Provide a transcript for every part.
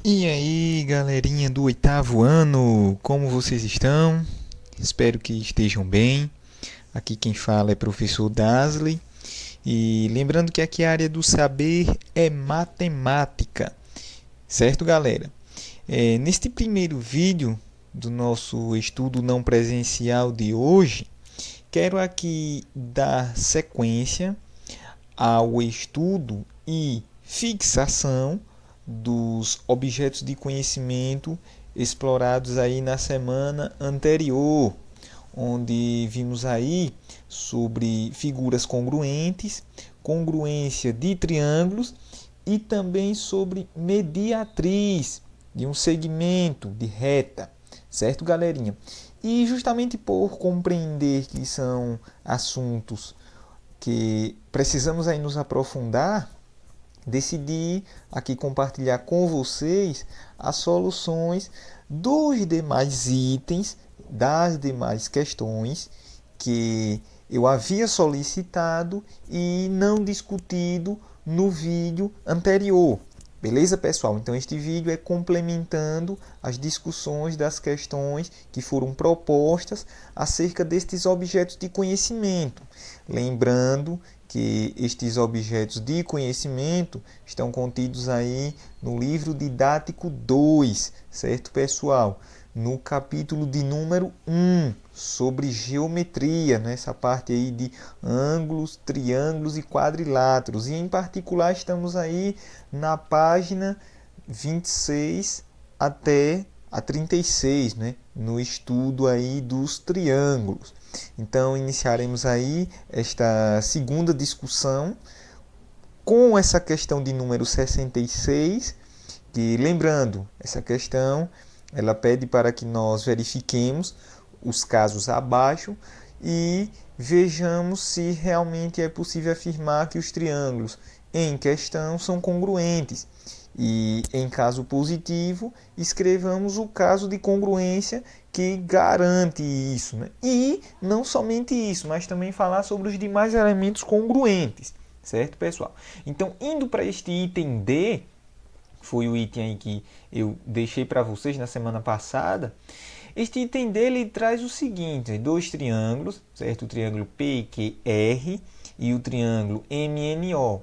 E aí, galerinha do oitavo ano, como vocês estão? Espero que estejam bem. Aqui quem fala é professor Dasley. E lembrando que aqui a área do saber é matemática, certo, galera? Neste primeiro vídeo do nosso estudo não presencial de hoje, quero aqui dar sequência ao estudo e fixação dos objetos de conhecimento explorados aí na semana anterior, onde vimos aí sobre figuras congruentes, congruência de triângulos e também sobre mediatriz de um segmento de reta, certo, galerinha? E justamente por compreender que são assuntos que precisamos aí nos aprofundar, decidi aqui compartilhar com vocês as soluções dos demais itens, das demais questões que eu havia solicitado e não discutido no vídeo anterior. Beleza, pessoal? Então, este vídeo é complementando as discussões das questões que foram propostas acerca destes objetos de conhecimento. Lembrando que estes objetos de conhecimento estão contidos aí no livro didático 2, certo, pessoal? No capítulo de número 1, sobre geometria, nessa parte aí de ângulos, triângulos e quadriláteros. E em particular estamos aí na página 26 até a 36, né? No estudo aí dos triângulos. Então iniciaremos aí esta segunda discussão com essa questão de número 66, que lembrando, essa questão ela pede para que nós verifiquemos os casos abaixo e vejamos se realmente é possível afirmar que os triângulos em questão são congruentes. E em caso positivo, escrevamos o caso de congruência que garante isso, né? E não somente isso, mas também falar sobre os demais elementos congruentes, certo, pessoal? Então, indo para este item D, foi o item aí que eu deixei para vocês na semana passada. Este item dele traz o seguinte: dois triângulos, certo? O triângulo PQR e o triângulo MNO.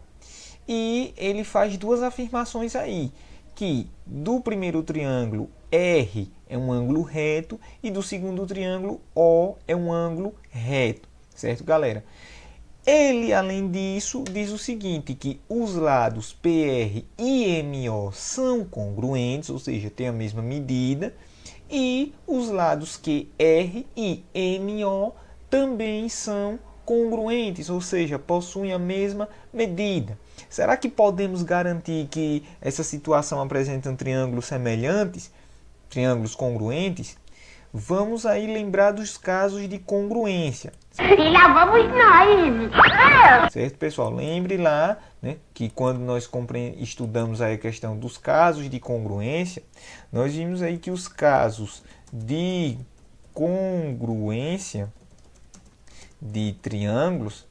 E ele faz duas afirmações aí, que do primeiro triângulo R é um ângulo reto e do segundo triângulo O é um ângulo reto, certo, galera? Ele, além disso, diz o seguinte, que os lados PR e MO são congruentes, ou seja, têm a mesma medida, e os lados QR e MO também são congruentes, ou seja, possuem a mesma medida. Será que podemos garantir que essa situação apresenta triângulos semelhantes, triângulos congruentes? Vamos aí lembrar dos casos de congruência. E lá vamos nós. Certo, pessoal? Lembre lá, né, que quando nós estudamos aí a questão dos casos de congruência, nós vimos aí que os casos de congruência de triângulos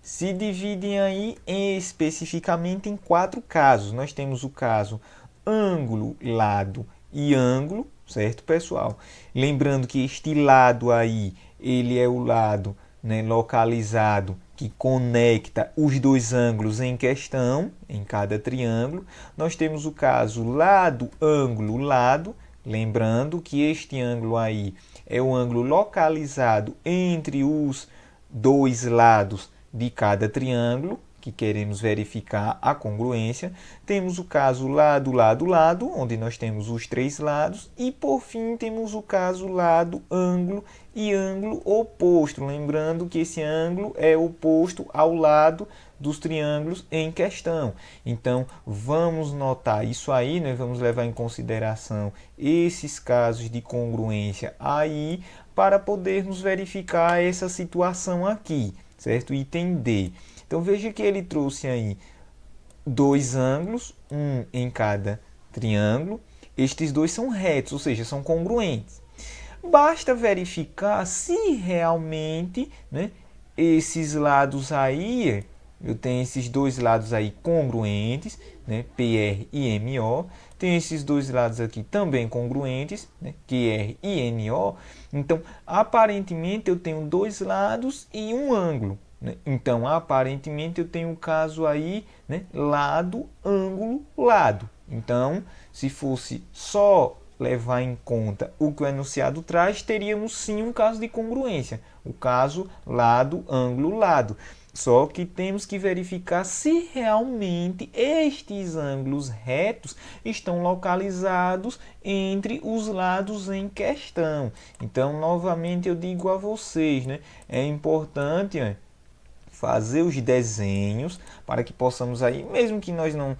se dividem aí especificamente em 4 casos. Nós temos o caso ângulo, lado e ângulo, certo, pessoal? Lembrando que este lado aí, ele é o lado, né, localizado que conecta os dois ângulos em questão, em cada triângulo. Nós temos o caso lado, ângulo, lado. Lembrando que este ângulo aí é o ângulo localizado entre os dois lados de cada triângulo, que queremos verificar a congruência. Temos o caso lado, lado, lado, onde nós temos os 3 lados. E, por fim, temos o caso lado, ângulo e ângulo oposto. Lembrando que esse ângulo é oposto ao lado dos triângulos em questão. Então, vamos notar isso aí, né? Vamos levar em consideração esses casos de congruência aí, para podermos verificar essa situação aqui, certo? Item D. Então, veja que ele trouxe aí 2 ângulos, um em cada triângulo. Estes dois são retos, ou seja, são congruentes. Basta verificar se realmente, né, esses lados aí, eu tenho esses dois lados aí congruentes, né, PR e MO. Tem esses dois lados aqui também congruentes, né? QR e NO. Então, aparentemente, eu tenho dois lados e um ângulo. Né? Então, aparentemente, eu tenho um caso aí, né? Lado, ângulo, lado. Então, se fosse só levar em conta o que o enunciado traz, teríamos sim um caso de congruência. O caso lado, ângulo, lado. Só que temos que verificar se realmente estes ângulos retos estão localizados entre os lados em questão. Então, novamente eu digo a vocês, né? É importante fazer os desenhos para que possamos aí, mesmo que nós não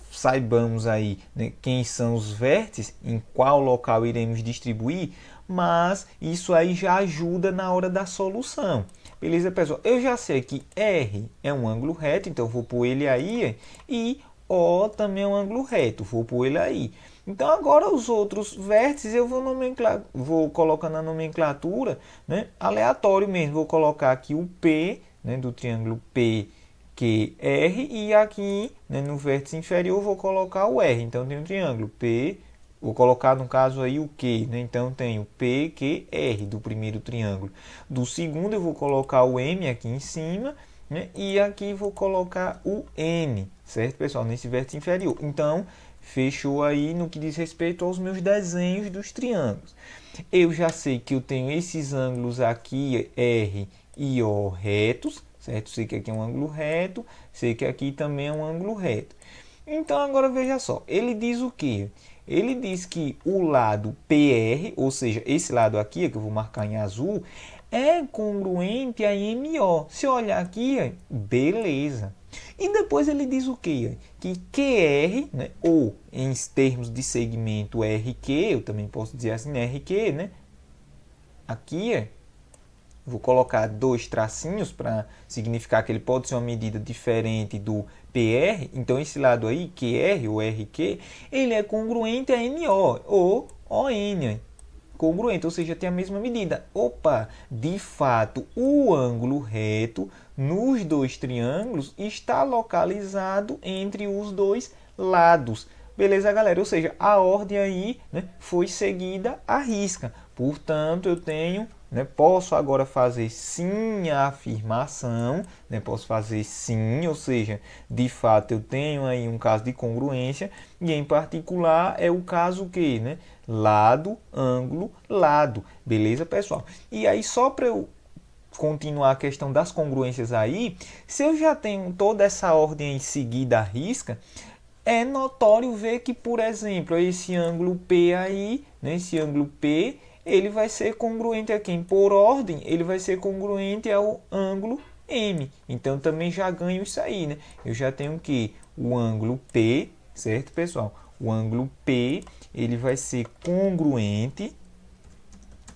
saibamos aí, né, quem são os vértices, em qual local iremos distribuir, mas isso aí já ajuda na hora da solução. Beleza, pessoal? Eu já sei que R é um ângulo reto, então vou pôr ele aí, e O também é um ângulo reto, vou pôr ele aí. Então agora os outros vértices eu vou colocar na nomenclatura, né, aleatório mesmo. Vou colocar aqui o P, né, do triângulo PQR, e aqui, né, no vértice inferior vou colocar o R. Então tem um triângulo P, vou colocar no caso aí o Q, né? Então tenho PQR do primeiro triângulo. Do segundo eu vou colocar o M aqui em cima, né? E aqui vou colocar o N, certo, pessoal? Nesse vértice inferior. Então fechou aí no que diz respeito aos meus desenhos dos triângulos. Eu já sei que eu tenho esses ângulos aqui, R e O retos, certo? Sei que aqui é um ângulo reto, sei que aqui também é um ângulo reto. Então agora veja só, ele diz o quê? Ele diz que o lado PR, ou seja, esse lado aqui, que eu vou marcar em azul, é congruente a MO. Se eu olhar aqui, beleza. E depois ele diz o quê? Que QR, né, ou em termos de segmento RQ, eu também posso dizer assim, RQ, né? Aqui, vou colocar dois tracinhos para significar que ele pode ser uma medida diferente do PR. Então, esse lado aí, QR ou RQ, ele é congruente a NO ou ON. Congruente, ou seja, tem a mesma medida. Opa, de fato, o ângulo reto nos dois triângulos está localizado entre os dois lados. Beleza, galera? Ou seja, a ordem aí, né, foi seguida à risca. Portanto, eu tenho, né, posso agora fazer sim a afirmação, né, posso fazer sim, ou seja, de fato eu tenho aí um caso de congruência, e em particular é o caso que, né, lado, ângulo, lado. Beleza, pessoal? E aí só para eu continuar a questão das congruências aí, se eu já tenho toda essa ordem seguida à risca, é notório ver que, por exemplo, esse ângulo P aí, né, esse ângulo P, ele vai ser congruente a quem? Por ordem, ele vai ser congruente ao ângulo M. Então, também já ganho isso aí, né? Eu já tenho que o ângulo P, certo, pessoal? O ângulo P, ele vai ser congruente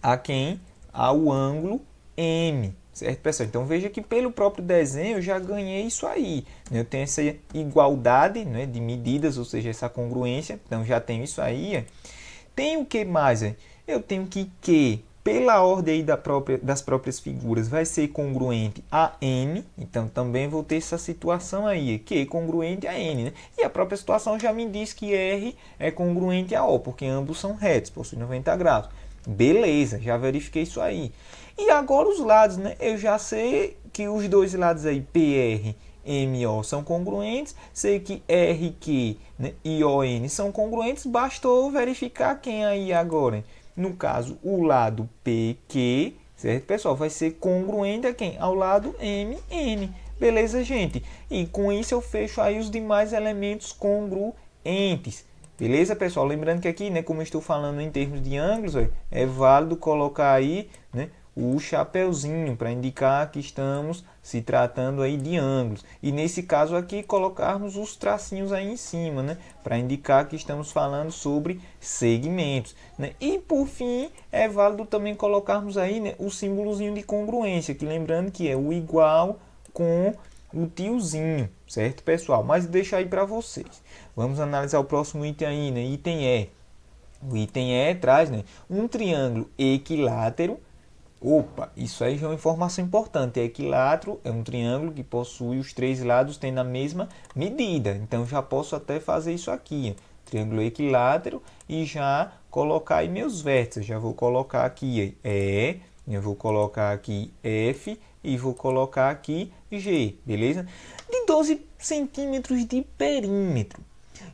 a quem? Ao ângulo M. Certo, pessoal? Então, veja que pelo próprio desenho eu já ganhei isso aí. Eu tenho essa igualdade, né, de medidas, ou seja, essa congruência. Então, já tenho isso aí. Tem o que mais? Eu tenho que pela ordem aí das próprias figuras, vai ser congruente a N. Então, também vou ter essa situação aí, que congruente a N. Né? E a própria situação já me diz que R é congruente a O, porque ambos são retos, possuem 90 graus. Beleza, já verifiquei isso aí. E agora os lados, né? Eu já sei que os dois lados aí, PR, MO, são congruentes. Sei que RQ, né, e ON são congruentes. Bastou verificar quem aí agora. No caso, o lado PQ, certo, pessoal? Vai ser congruente a quem? Ao lado MN. Beleza, gente? E com isso eu fecho aí os demais elementos congruentes. Beleza, pessoal? Lembrando que aqui, né, como eu estou falando em termos de ângulos, é válido colocar aí, né, o chapeuzinho para indicar que estamos se tratando aí de ângulos. E nesse caso aqui, colocarmos os tracinhos aí em cima, né, para indicar que estamos falando sobre segmentos. Né? E por fim, é válido também colocarmos aí, né, o símbolozinho de congruência, que lembrando que é o igual com o tiozinho, certo, pessoal? Mas deixa aí para vocês. Vamos analisar o próximo item aí, né? Item E. O item E traz, né, um triângulo equilátero. Opa, isso aí já é uma informação importante. Equilátero é um triângulo que possui os três lados tendo a mesma medida. Então já posso até fazer isso aqui. triângulo equilátero, e já colocar aí meus vértices. Já vou colocar aqui E, eu vou colocar aqui F e vou colocar aqui G, beleza? De 12 centímetros de perímetro.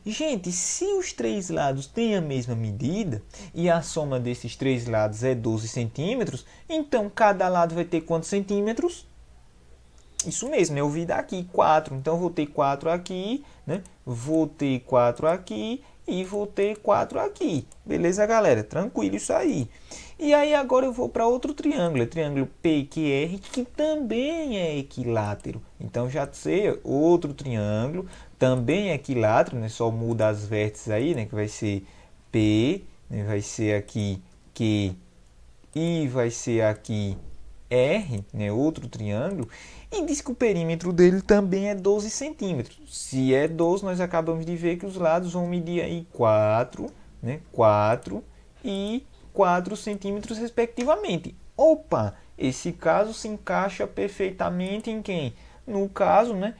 Gente, se os três lados têm a mesma medida e a soma desses três lados é 12 centímetros, então cada lado vai ter quantos centímetros? Isso mesmo, eu vi daqui 4. Então, vou ter 4 aqui, né? Vou ter 4 aqui e vou ter 4 aqui. Beleza, galera? Tranquilo isso aí. E aí, agora eu vou para outro triângulo. É o triângulo PQR, que também é equilátero. Então, já sei, outro triângulo, também é equilátero, né? Só muda as vértices aí, né? Que vai ser P, né? Vai ser aqui Q e vai ser aqui R, né? Outro triângulo. E diz que o perímetro dele também é 12 centímetros. Se é 12, nós acabamos de ver que os lados vão medir aí 4, né? 4 e 4 centímetros respectivamente. Opa! Esse caso se encaixa perfeitamente em quem? No caso, né?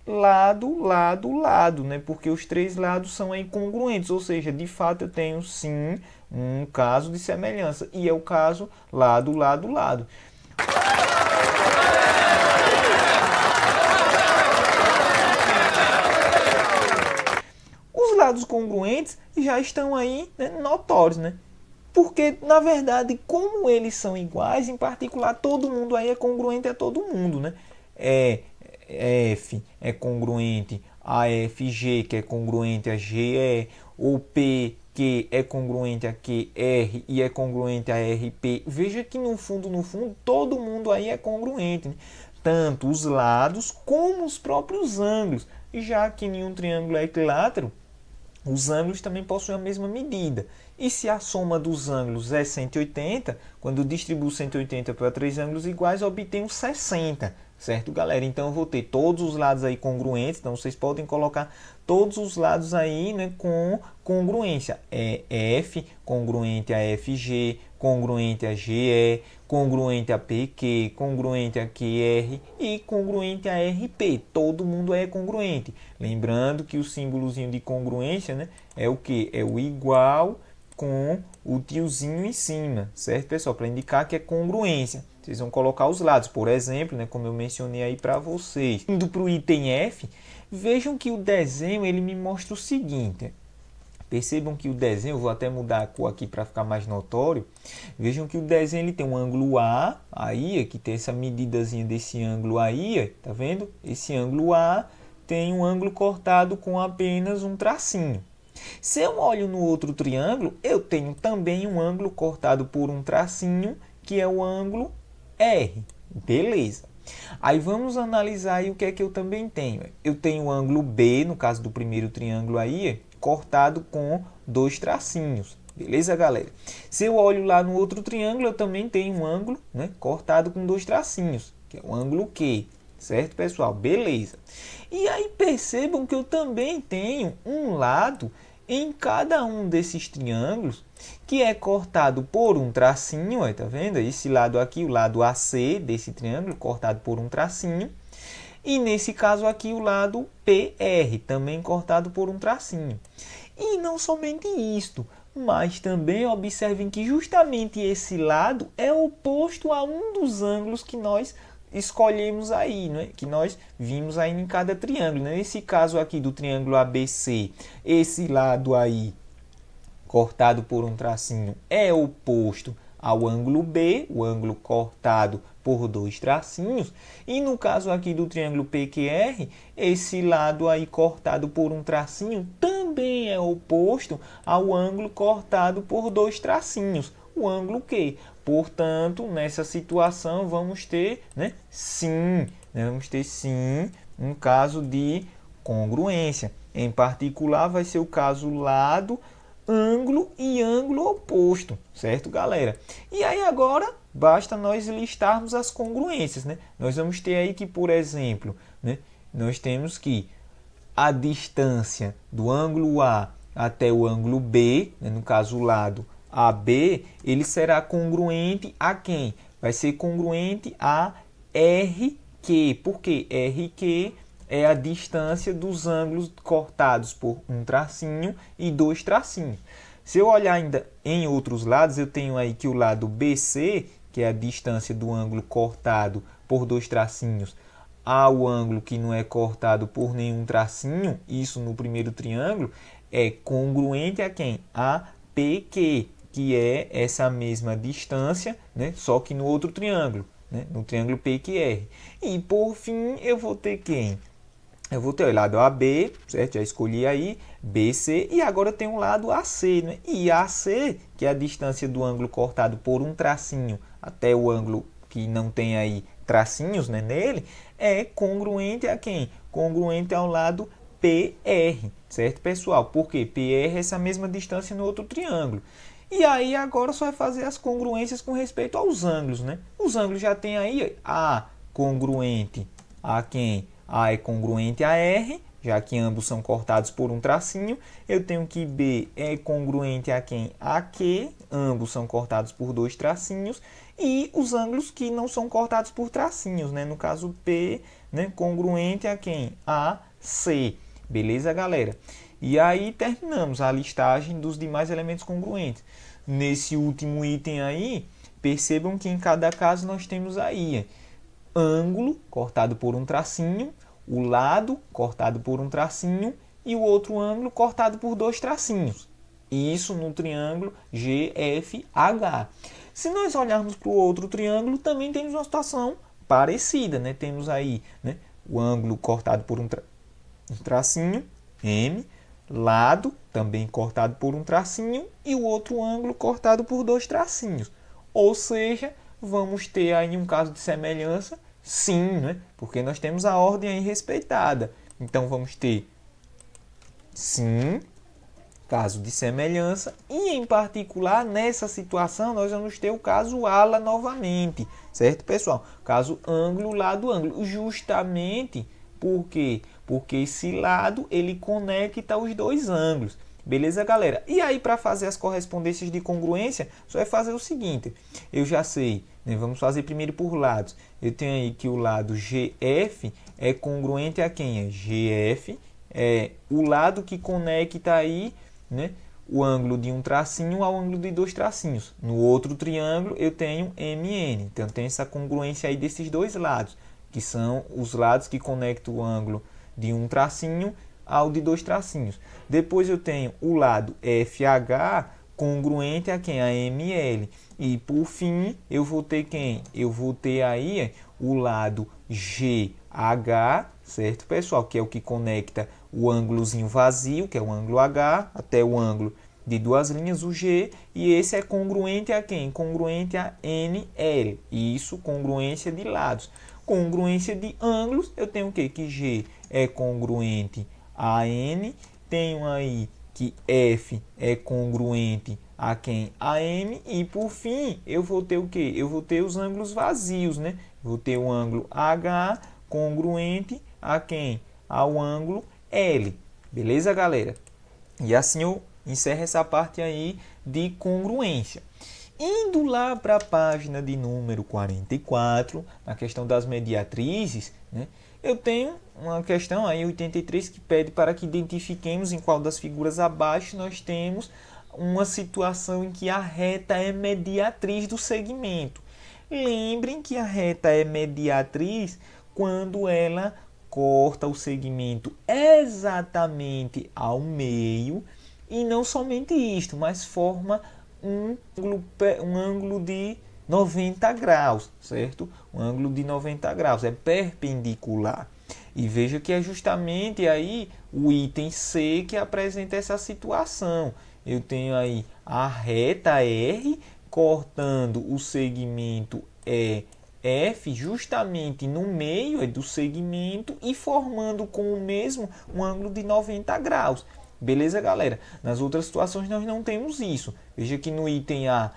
Lado, lado, lado, né? Porque os três lados são aí congruentes, ou seja, de fato eu tenho sim um caso de semelhança. E é o caso lado, lado, lado. Os lados congruentes já estão aí, né, notórios, né? Porque, na verdade, como eles são iguais, em particular, todo mundo aí é congruente a todo mundo, né? F é congruente a FG, que é congruente a GE, o P, que é congruente a QR e é congruente a RP. Veja que no fundo, todo mundo aí é congruente, né? Tanto os lados como os próprios ângulos. Já que nenhum triângulo é equilátero, os ângulos também possuem a mesma medida. E se a soma dos ângulos é 180, quando eu distribuo 180 para três ângulos iguais, eu obtenho 60. Certo, galera? Então, eu vou ter todos os lados aí congruentes. Então, vocês podem colocar todos os lados aí, né, com congruência. F congruente a FG, congruente a GE, congruente a PQ, congruente a QR e congruente a RP. Todo mundo é congruente. Lembrando que o símbolozinho de congruência, né, é o que? É o igual com o tiozinho em cima, certo, pessoal? Para indicar que é congruência. Vocês vão colocar os lados, por exemplo, né, como eu mencionei aí para vocês. Indo para o item F, vejam que o desenho ele me mostra o seguinte. Percebam que o desenho, eu vou até mudar a cor aqui para ficar mais notório. Vejam que o desenho ele tem um ângulo A, aí, que tem essa medidazinha desse ângulo aí, tá vendo? Esse ângulo A tem um ângulo cortado com apenas um tracinho. Se eu olho no outro triângulo, eu tenho também um ângulo cortado por um tracinho, que é o ângulo R. Beleza. Aí vamos analisar aí o que é que eu também tenho. Eu tenho o ângulo B, no caso do primeiro triângulo aí, cortado com dois tracinhos. Beleza, galera? Se eu olho lá no outro triângulo, eu também tenho um ângulo, né, cortado com dois tracinhos, que é o ângulo Q. Certo, pessoal? Beleza. E aí percebam que eu também tenho um lado em cada um desses triângulos que é cortado por um tracinho, ó, tá vendo? Esse lado aqui, o lado AC desse triângulo, cortado por um tracinho. E nesse caso aqui, o lado PR, também cortado por um tracinho. E não somente isto, mas também observem que justamente esse lado é oposto a um dos ângulos que nós escolhemos aí, né? Que nós vimos aí em cada triângulo, né? Nesse caso aqui do triângulo ABC, esse lado aí cortado por um tracinho é oposto ao ângulo B, o ângulo cortado por dois tracinhos, e no caso aqui do triângulo PQR, esse lado aí cortado por um tracinho também é oposto ao ângulo cortado por dois tracinhos, o ângulo Q. Portanto, nessa situação vamos ter, né, sim, vamos ter sim um caso de congruência. Em particular, vai ser o caso lado, ângulo e ângulo oposto, certo, galera? E aí agora basta nós listarmos as congruências, né? Nós vamos ter aí que, por exemplo, né, nós temos que a distância do ângulo A até o ângulo B, né, no caso o lado AB, ele será congruente a quem? Vai ser congruente a RQ. Por quê? RQ é a distância dos ângulos cortados por um tracinho e dois tracinhos. Se eu olhar ainda em outros lados, eu tenho aí que o lado BC, que é a distância do ângulo cortado por dois tracinhos, ao ângulo que não é cortado por nenhum tracinho, isso no primeiro triângulo, é congruente a quem? A PQ, que é essa mesma distância, né? Só que no outro triângulo, né? No triângulo PQR. E por fim, eu vou ter quem? Eu vou ter o lado AB, certo? Já escolhi aí, BC, e agora tem um lado AC, né? E AC, que é a distância do ângulo cortado por um tracinho até o ângulo que não tem aí tracinhos, né, nele, é congruente a quem? Congruente ao lado PR, certo, pessoal? Porque PR é essa mesma distância no outro triângulo. E aí agora só vai fazer as congruências com respeito aos ângulos, né? Os ângulos já tem aí A congruente a quem? A é congruente a R, já que ambos são cortados por um tracinho. Eu tenho que B é congruente a quem? A Q, ambos são cortados por dois tracinhos. E os ângulos que não são cortados por tracinhos, né? No caso P, né? Congruente a quem? A C. Beleza, galera? E aí terminamos a listagem dos demais elementos congruentes. Nesse último item aí, percebam que em cada caso nós temos aí ângulo cortado por um tracinho, o lado cortado por um tracinho e o outro ângulo cortado por dois tracinhos. Isso no triângulo GFH. Se nós olharmos para o outro triângulo, também temos uma situação parecida, né? Temos aí, né, o ângulo cortado por um tracinho, M, lado também cortado por um tracinho e o outro ângulo cortado por dois tracinhos. Ou seja, vamos ter aí um caso de semelhança? Sim, né? Porque nós temos a ordem aí respeitada. Então, vamos ter sim, caso de semelhança. E, em particular, nessa situação, nós vamos ter o caso ala novamente. Certo, pessoal? Caso ângulo, lado, ângulo. Justamente porque esse lado, ele conecta os dois ângulos. Beleza, galera? E aí, para fazer as correspondências de congruência, só é fazer o seguinte. Eu já sei, né? Vamos fazer primeiro por lados. Eu tenho aí que o lado GF é congruente a quem? É GF é o lado que conecta aí, né, o ângulo de um tracinho ao ângulo de dois tracinhos. No outro triângulo, eu tenho MN. Então, tem essa congruência aí desses dois lados, que são os lados que conectam o ângulo de um tracinho ao de dois tracinhos. Depois eu tenho o lado FH congruente a quem? A ML. E por fim, eu vou ter quem? Eu vou ter aí o lado GH, certo, pessoal? Que é o que conecta o ângulozinho vazio, que é o ângulo H, até o ângulo de duas linhas, o G. E esse é congruente a quem? Congruente a NL. Isso, congruência de lados. Congruência de ângulos, eu tenho o quê? Que G é congruente a N, tenho aí que F é congruente a quem? A M, e por fim eu vou ter o quê? Eu vou ter os ângulos vazios, né? Vou ter o ângulo H congruente a quem? Ao ângulo L. Beleza, galera? E assim eu encerro essa parte aí de congruência. Indo lá para a página de número 44, na questão das mediatrizes, né? Eu tenho uma questão aí, 83, que pede para que identifiquemos em qual das figuras abaixo nós temos uma situação em que a reta é mediatriz do segmento. Lembrem que a reta é mediatriz quando ela corta o segmento exatamente ao meio, e não somente isto, mas forma um ângulo de 90 graus, certo? Um ângulo de 90 graus, é perpendicular. E veja que é justamente aí o item C que apresenta essa situação. Eu tenho aí a reta R cortando o segmento EF justamente no meio do segmento e formando com o mesmo um ângulo de 90 graus. Beleza, galera? Nas outras situações nós não temos isso. Veja que no item A,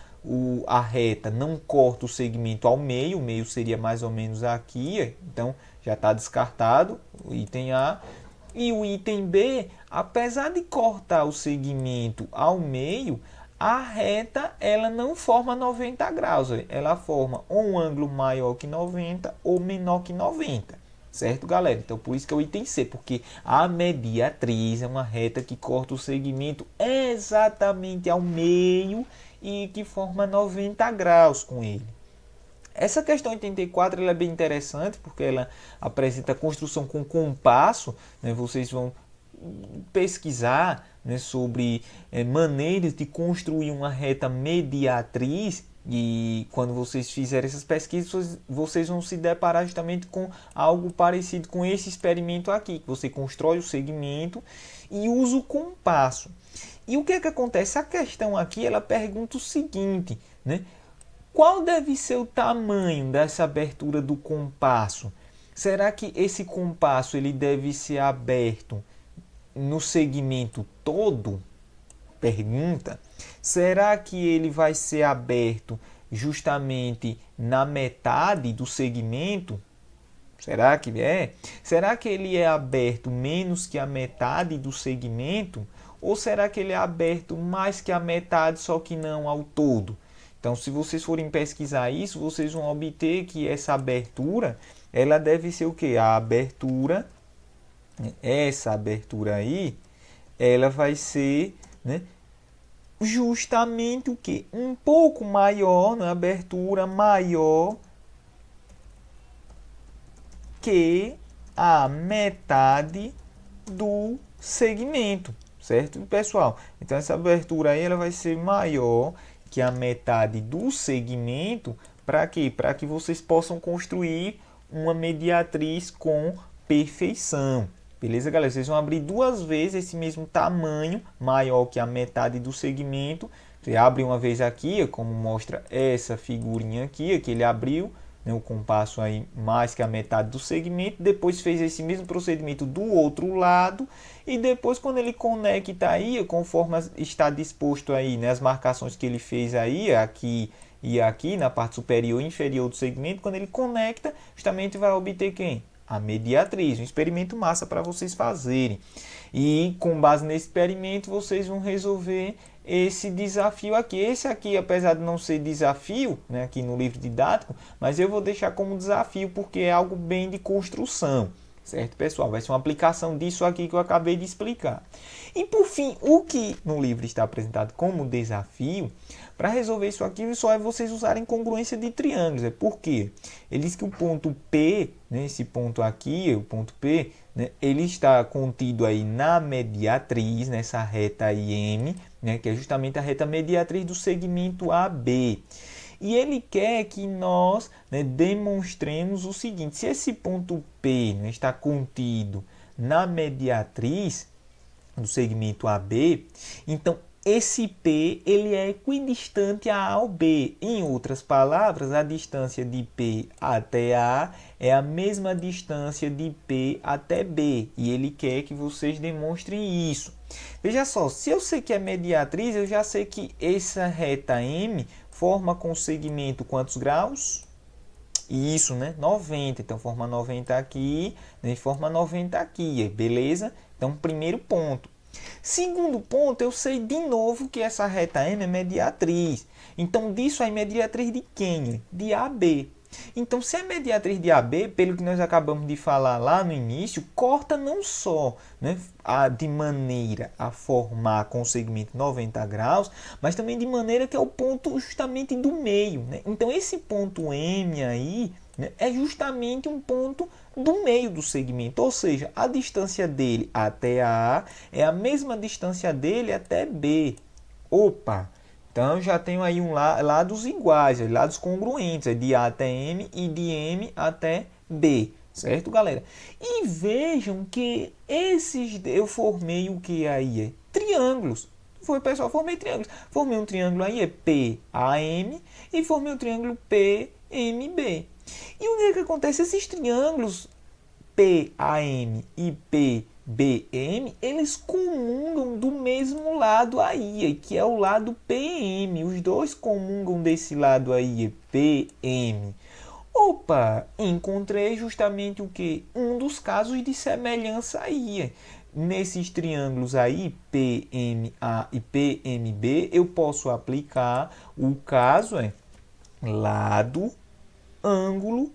a reta não corta o segmento ao meio. O meio seria mais ou menos aqui. Então, já está descartado o item A. E o item B, apesar de cortar o segmento ao meio, a reta ela não forma 90 graus. Ela forma ou um ângulo maior que 90 ou menor que 90. Certo, galera? Então, por isso que é o item C, porque a mediatriz é uma reta que corta o segmento exatamente ao meio e que forma 90 graus com ele. Essa questão 84 ela é bem interessante, porque ela apresenta a construção com compasso, né? Vocês vão pesquisar, né, sobre maneiras de construir uma reta mediatriz. E quando vocês fizerem essas pesquisas, vocês vão se deparar justamente com algo parecido com esse experimento aqui, que você constrói o segmento e usa o compasso. E o que é que acontece? A questão aqui, ela pergunta o seguinte, né? Qual deve ser o tamanho dessa abertura do compasso? Será que esse compasso ele deve ser aberto no segmento todo? Pergunta. Será que ele vai ser aberto justamente na metade do segmento? Será que é? Será que ele é aberto menos que a metade do segmento? Ou será que ele é aberto mais que a metade, só que não ao todo? Então, se vocês forem pesquisar isso, vocês vão obter que essa abertura, ela deve ser o quê? A abertura, essa abertura aí, ela vai ser, né, justamente o que? Um pouco maior, na abertura maior que a metade do segmento, certo, pessoal? Então essa abertura aí ela vai ser maior que a metade do segmento. Para quê? Para que vocês possam construir uma mediatriz com perfeição. Beleza, galera? Vocês vão abrir duas vezes esse mesmo tamanho, maior que a metade do segmento. Você abre uma vez aqui, como mostra essa figurinha aqui, que ele abriu, né, o compasso aí mais que a metade do segmento. Depois fez esse mesmo procedimento do outro lado. E depois, quando ele conecta aí, conforme está disposto aí, né, as marcações que ele fez aí, aqui e aqui, na parte superior e inferior do segmento, quando ele conecta, justamente vai obter quem? A mediatriz, um experimento massa para vocês fazerem. E com base nesse experimento, vocês vão resolver esse desafio aqui. Esse aqui, apesar de não ser desafio, né, aqui no livro didático, mas eu vou deixar como desafio porque é algo bem de construção. Certo, pessoal? Vai ser uma aplicação disso aqui que eu acabei de explicar. E por fim, o que no livro está apresentado como desafio, para resolver isso aqui, só é vocês usarem congruência de triângulos. Por quê? Ele diz que o ponto P, né, esse ponto aqui, o ponto P, né, ele está contido aí na mediatriz, nessa reta IM, né, que é justamente a reta mediatriz do segmento AB. E ele quer que nós, né, demonstremos o seguinte: se esse ponto P, né, está contido na mediatriz do segmento AB, então esse P ele é equidistante a A ao B. Em outras palavras, a distância de P até A é a mesma distância de P até B. E ele quer que vocês demonstrem isso. Veja só, se eu sei que é mediatriz, eu já sei que essa reta M forma com o segmento quantos graus? Isso, né? 90. Então, forma 90 aqui, né? Forma 90 aqui, beleza? Então, primeiro ponto. Segundo ponto, eu sei de novo que essa reta M é mediatriz. Então, disso aí, mediatriz de quem? De AB. Então, se é mediatriz de AB, pelo que nós acabamos de falar lá no início, corta não só, né, de maneira a formar com o segmento 90 graus, mas também de maneira que é o ponto justamente do meio. Né? Então, esse ponto M aí, né, é justamente um ponto do meio do segmento, ou seja, a distância dele até A é a mesma distância dele até B. Opa! Então, já tenho aí lados iguais, lados congruentes, de A até M e de M até B, certo, galera? E vejam que eu formei o que aí? Triângulos. Pessoal, formei triângulos. Formei um triângulo aí, PAM, e formei um triângulo PMB. E o que acontece? Esses triângulos PAM e PBM, eles comungam do mesmo lado aí, que é o lado PM. Os dois comungam desse lado aí, PM. Opa, encontrei justamente o que? Um dos casos de semelhança aí. Nesses triângulos aí, PMA e PMB, eu posso aplicar o caso lado, ângulo,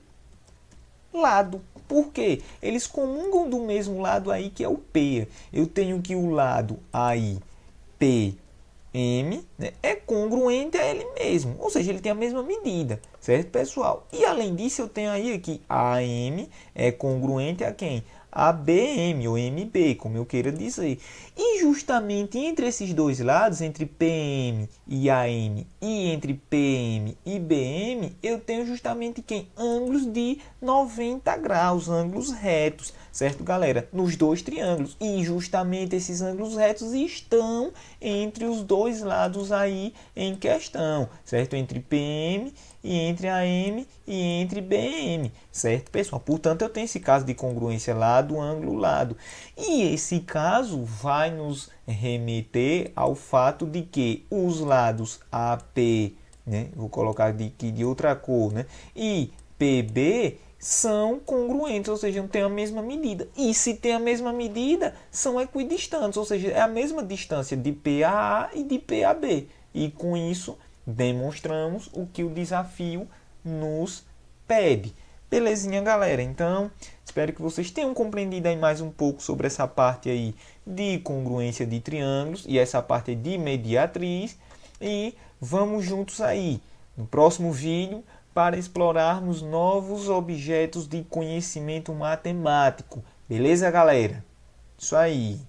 lado. Por quê? Eles comungam do mesmo lado aí, que é o P. Eu tenho que o lado aí, PM, né, é congruente a ele mesmo, ou seja, ele tem a mesma medida, certo, pessoal? E além disso, eu tenho aí que AM é congruente a quem? A BM ou MB, como eu queira dizer. E justamente entre esses dois lados, entre PM e AM e entre PM e BM, eu tenho justamente quem? Ângulos de 90 graus, ângulos retos, certo, galera? Nos dois triângulos. E justamente esses ângulos retos estão entre os dois lados aí em questão, certo? Entre PM e entre AM e entre BM, certo, pessoal? Portanto, eu tenho esse caso de congruência lado, ângulo, lado. E esse caso vai nos remeter ao fato de que os lados AP, né, vou colocar aqui de outra cor, né, e PB são congruentes, ou seja, não tem a mesma medida. E se tem a mesma medida, são equidistantes, ou seja, é a mesma distância de P a A e de P a B. E com isso, demonstramos o que o desafio nos pede. Belezinha, galera? Então, espero que vocês tenham compreendido aí mais um pouco sobre essa parte aí de congruência de triângulos e essa parte de mediatriz. E vamos juntos aí no próximo vídeo para explorarmos novos objetos de conhecimento matemático. Beleza, galera? Isso aí.